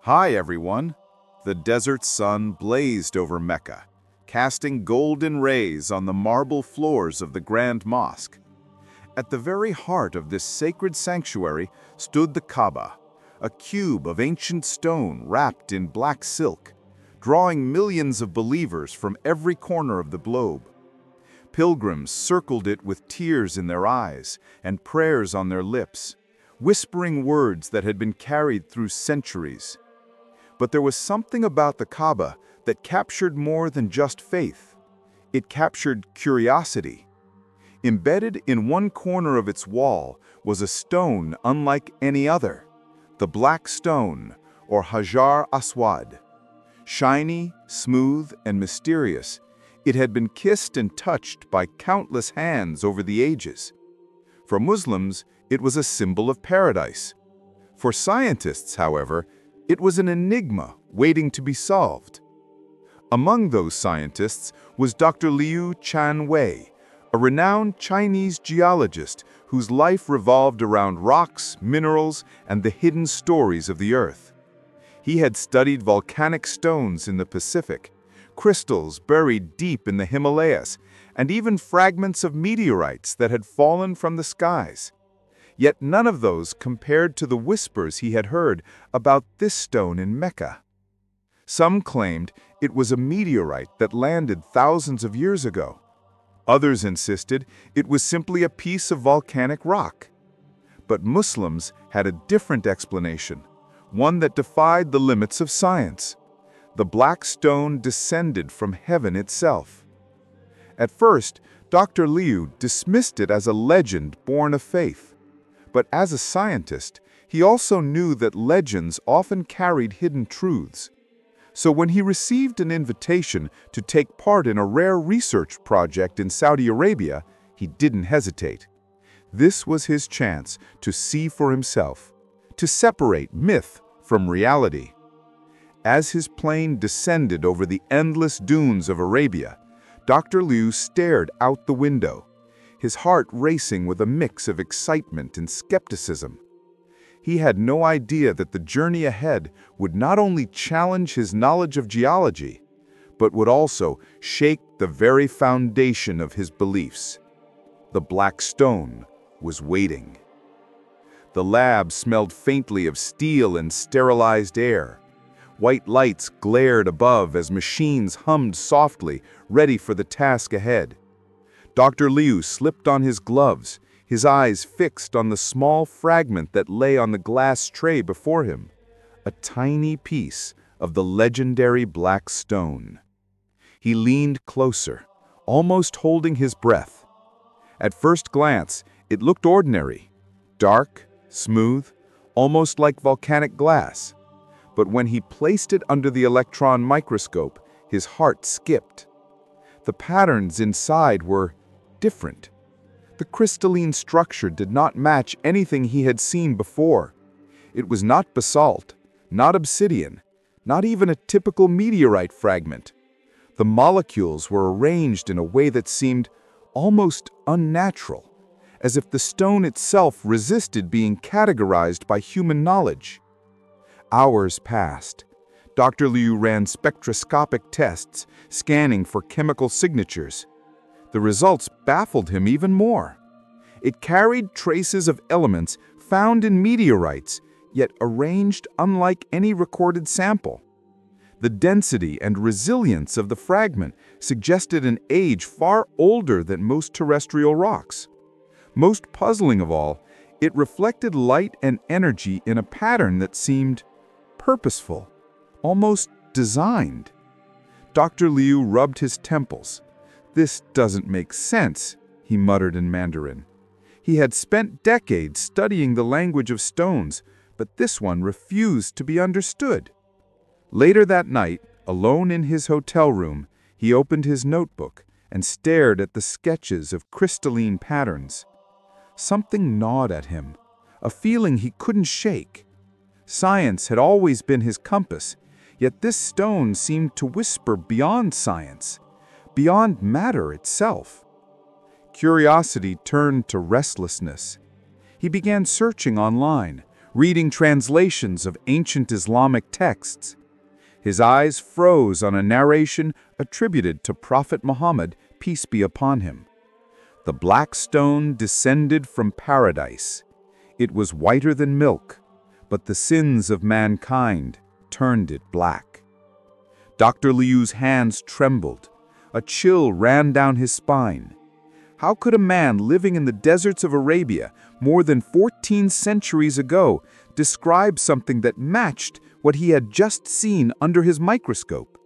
Hi everyone! The desert sun blazed over Mecca, casting golden rays on the marble floors of the Grand Mosque. At the very heart of this sacred sanctuary stood the Kaaba, a cube of ancient stone wrapped in black silk, drawing millions of believers from every corner of the globe. Pilgrims circled it with tears in their eyes and prayers on their lips, whispering words that had been carried through centuries. But there was something about the Kaaba that captured more than just faith. It captured curiosity. Embedded in one corner of its wall was a stone unlike any other, the Black Stone, or Hajar Aswad. Shiny, smooth, and mysterious, it had been kissed and touched by countless hands over the ages. For Muslims, it was a symbol of paradise. For scientists, however, it was an enigma waiting to be solved. Among those scientists was Dr. Liu Chan Wei, a renowned Chinese geologist whose life revolved around rocks, minerals, and the hidden stories of the Earth. He had studied volcanic stones in the Pacific, crystals buried deep in the Himalayas, and even fragments of meteorites that had fallen from the skies. Yet none of those compared to the whispers he had heard about this stone in Mecca. Some claimed it was a meteorite that landed thousands of years ago. Others insisted it was simply a piece of volcanic rock. But Muslims had a different explanation, one that defied the limits of science. The black stone descended from heaven itself. At first, Dr. Liu dismissed it as a legend born of faith. But as a scientist, he also knew that legends often carried hidden truths. So when he received an invitation to take part in a rare research project in Saudi Arabia, he didn't hesitate. This was his chance to see for himself, to separate myth from reality. As his plane descended over the endless dunes of Arabia, Dr. Liu stared out the window, his heart racing with a mix of excitement and skepticism. He had no idea that the journey ahead would not only challenge his knowledge of geology, but would also shake the very foundation of his beliefs. The Black Stone was waiting. The lab smelled faintly of steel and sterilized air. White lights glared above as machines hummed softly, ready for the task ahead. Dr. Liu slipped on his gloves, his eyes fixed on the small fragment that lay on the glass tray before him, a tiny piece of the legendary Black Stone. He leaned closer, almost holding his breath. At first glance, it looked ordinary, dark, smooth, almost like volcanic glass. But when he placed it under the electron microscope, his heart skipped. The patterns inside were different. The crystalline structure did not match anything he had seen before. It was not basalt, not obsidian, not even a typical meteorite fragment. The molecules were arranged in a way that seemed almost unnatural, as if the stone itself resisted being categorized by human knowledge. Hours passed. Dr. Liu ran spectroscopic tests, scanning for chemical signatures. The results baffled him even more. It carried traces of elements found in meteorites, yet arranged unlike any recorded sample. The density and resilience of the fragment suggested an age far older than most terrestrial rocks. Most puzzling of all, it reflected light and energy in a pattern that seemed purposeful, almost designed. Dr. Liu rubbed his temples. "This doesn't make sense," he muttered in Mandarin. He had spent decades studying the language of stones, but this one refused to be understood. Later that night, alone in his hotel room, he opened his notebook and stared at the sketches of crystalline patterns. Something gnawed at him, a feeling he couldn't shake. Science had always been his compass, yet this stone seemed to whisper beyond science, beyond matter itself. Curiosity turned to restlessness. He began searching online, reading translations of ancient Islamic texts. His eyes froze on a narration attributed to Prophet Muhammad, peace be upon him. The black stone descended from paradise. It was whiter than milk, but the sins of mankind turned it black. Dr. Liu's hands trembled. A chill ran down his spine. How could a man living in the deserts of Arabia more than 14 centuries ago describe something that matched what he had just seen under his microscope?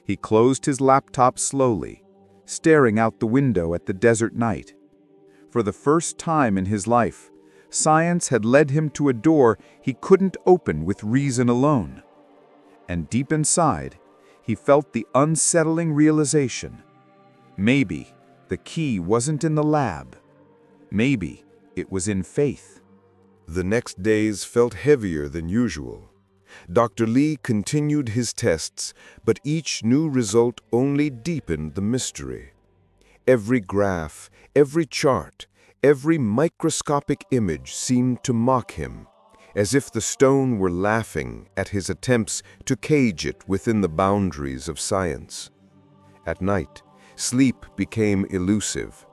He closed his laptop slowly, staring out the window at the desert night. For the first time in his life, science had led him to a door he couldn't open with reason alone. And deep inside, he felt the unsettling realization. Maybe the key wasn't in the lab. Maybe it was in faith. The next days felt heavier than usual. Dr. Li continued his tests, but each new result only deepened the mystery. Every graph, every chart, every microscopic image seemed to mock him, as if the stone were laughing at his attempts to cage it within the boundaries of science. At night, sleep became elusive.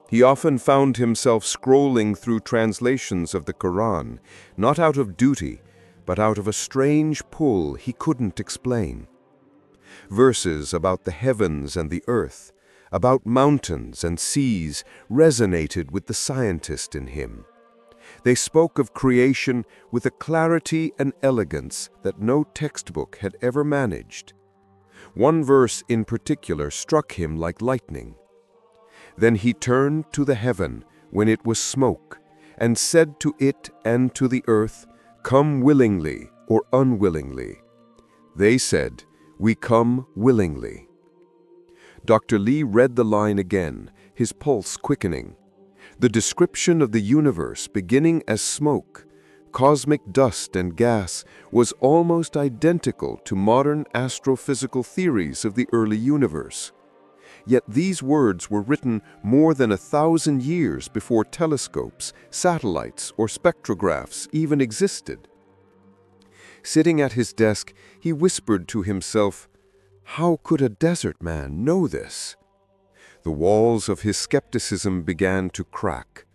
He often found himself scrolling through translations of the Quran, not out of duty, but out of a strange pull he couldn't explain. Verses about the heavens and the earth, about mountains and seas, resonated with the scientist in him. They spoke of creation with a clarity and elegance that no textbook had ever managed. One verse in particular struck him like lightning. Then he turned to the heaven when it was smoke, and said to it and to the earth, "Come willingly or unwillingly." They said, "We come willingly." Dr. Li read the line again, his pulse quickening. The description of the universe beginning as smoke, cosmic dust and gas, was almost identical to modern astrophysical theories of the early universe. Yet these words were written more than 1,000 years before telescopes, satellites, or spectrographs even existed. Sitting at his desk, he whispered to himself, "How could a desert man know this?" The walls of his skepticism began to crack.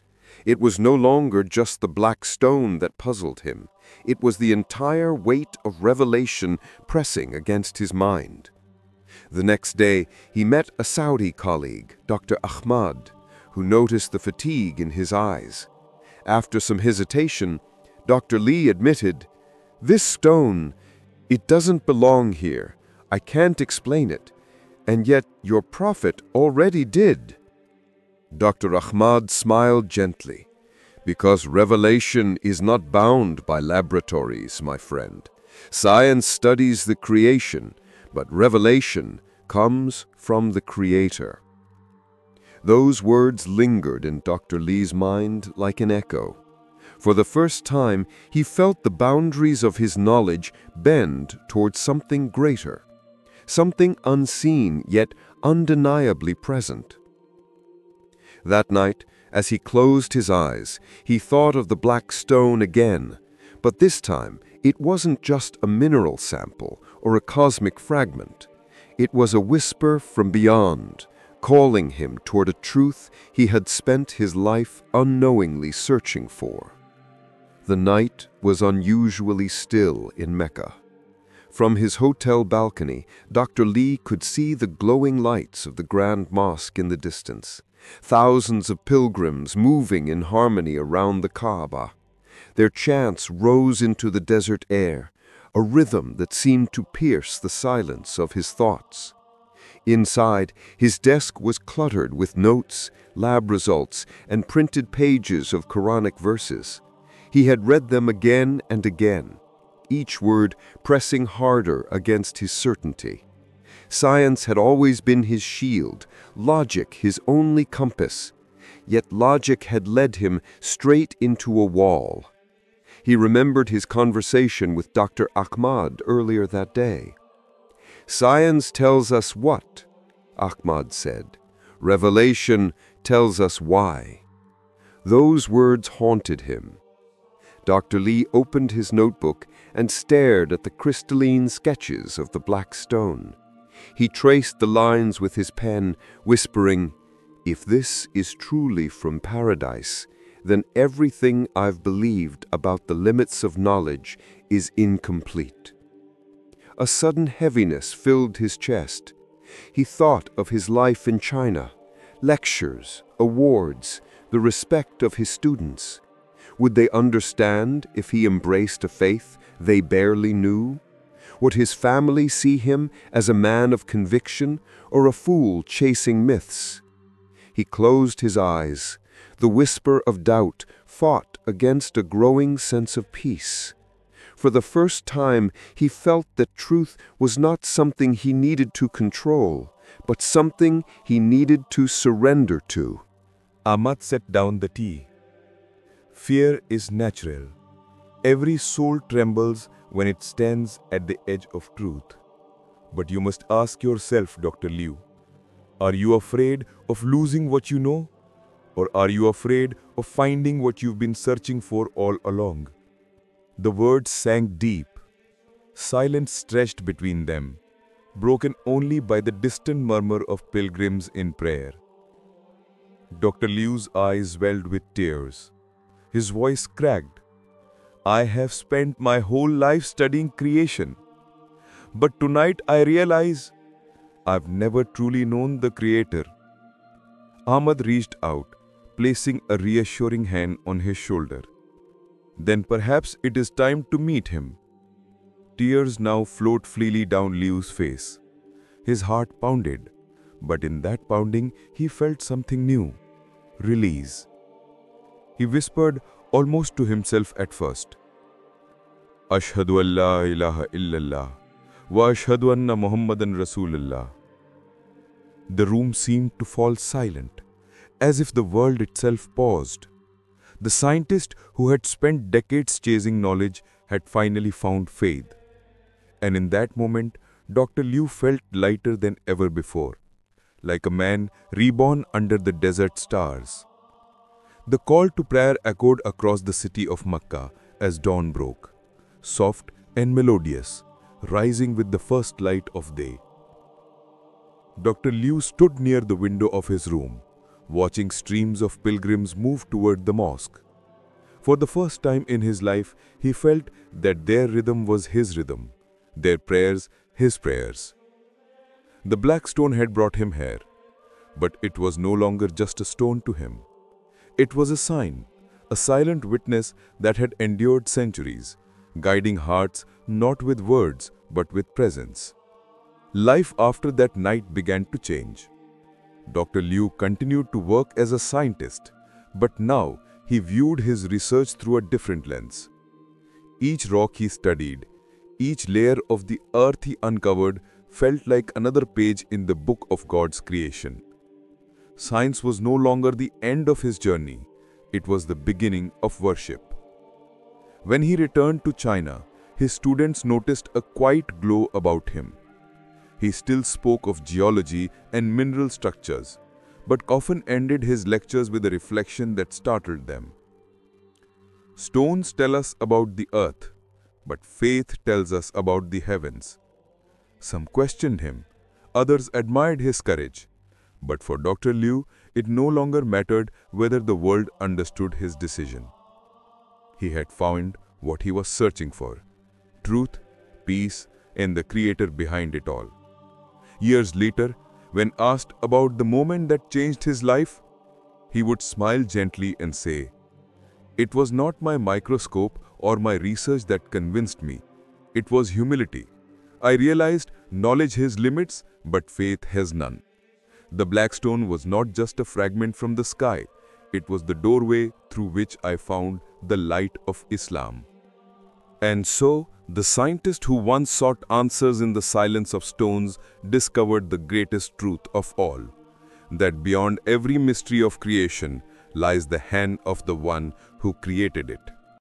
It was no longer just the black stone that puzzled him. It was the entire weight of revelation pressing against his mind. The next day, he met a Saudi colleague, Dr. Ahmad, who noticed the fatigue in his eyes. After some hesitation, Dr. Li admitted, "This stone, it doesn't belong here. I can't explain it. And yet your prophet already did." Dr. Ahmad smiled gently. "Because revelation is not bound by laboratories, my friend. Science studies the creation, but revelation comes from the Creator." Those words lingered in Dr. Li's mind like an echo. For the first time, he felt the boundaries of his knowledge bend towards something greater, something unseen yet undeniably present. That night, as he closed his eyes, he thought of the black stone again, but this time it wasn't just a mineral sample or a cosmic fragment. It was a whisper from beyond, calling him toward a truth he had spent his life unknowingly searching for. The night was unusually still in Mecca. From his hotel balcony, Dr. Li could see the glowing lights of the Grand Mosque in the distance, thousands of pilgrims moving in harmony around the Kaaba. Their chants rose into the desert air, a rhythm that seemed to pierce the silence of his thoughts. Inside, his desk was cluttered with notes, lab results, and printed pages of Quranic verses. He had read them again and again, each word pressing harder against his certainty. Science had always been his shield, logic his only compass. Yet logic had led him straight into a wall. He remembered his conversation with Dr. Ahmad earlier that day. "Science tells us what?" Ahmad said. "Revelation tells us why." Those words haunted him. Dr. Li opened his notebook and stared at the crystalline sketches of the black stone. He traced the lines with his pen, whispering, "If this is truly from paradise, then everything I've believed about the limits of knowledge is incomplete." A sudden heaviness filled his chest. He thought of his life in China, lectures, awards, the respect of his students. Would they understand if he embraced a faith they barely knew? Would his family see him as a man of conviction or a fool chasing myths? He closed his eyes. The whisper of doubt fought against a growing sense of peace. For the first time, he felt that truth was not something he needed to control, but something he needed to surrender to. Ahmad set down the tea. Fear is natural. Every soul trembles when it stands at the edge of truth. But you must ask yourself, Dr. Liu, are you afraid of losing what you know? Or are you afraid of finding what you've been searching for all along? The words sank deep. Silence stretched between them, broken only by the distant murmur of pilgrims in prayer. Dr. Liu's eyes welled with tears. His voice cracked. I have spent my whole life studying creation. But tonight I realize I've never truly known the Creator. Ahmad reached out, placing a reassuring hand on his shoulder. Then perhaps it is time to meet him. Tears now flowed freely down Liu's face. His heart pounded, but in that pounding he felt something new. Release. He whispered almost to himself at first. Ashhadu an la ilaha illallah wa ashhadu anna Muhammadan Rasulullah. The room seemed to fall silent, as if the world itself paused. The scientist who had spent decades chasing knowledge had finally found faith. And in that moment, Dr. Liu felt lighter than ever before, like a man reborn under the desert stars. The call to prayer echoed across the city of Mecca as dawn broke, soft and melodious, rising with the first light of day. Dr. Liu stood near the window of his room, watching streams of pilgrims move toward the mosque. For the first time in his life, he felt that their rhythm was his rhythm, their prayers his prayers. The black stone had brought him here, but it was no longer just a stone to him. It was a sign, a silent witness that had endured centuries, guiding hearts not with words but with presence. Life after that night began to change. Dr. Liu continued to work as a scientist, but now he viewed his research through a different lens. Each rock he studied, each layer of the earth he uncovered felt like another page in the book of God's creation. Science was no longer the end of his journey, it was the beginning of worship. When he returned to China, his students noticed a quiet glow about him. He still spoke of geology and mineral structures, but often ended his lectures with a reflection that startled them. Stones tell us about the earth, but faith tells us about the heavens. Some questioned him, others admired his courage. But for Dr. Liu, it no longer mattered whether the world understood his decision. He had found what he was searching for: truth, peace, and the Creator behind it all. Years later, when asked about the moment that changed his life, he would smile gently and say, "It was not my microscope or my research that convinced me. It was humility. I realized knowledge has limits, but faith has none." The black stone was not just a fragment from the sky. It was the doorway through which I found the light of Islam. And so, the scientist who once sought answers in the silence of stones discovered the greatest truth of all, that beyond every mystery of creation lies the hand of the one who created it.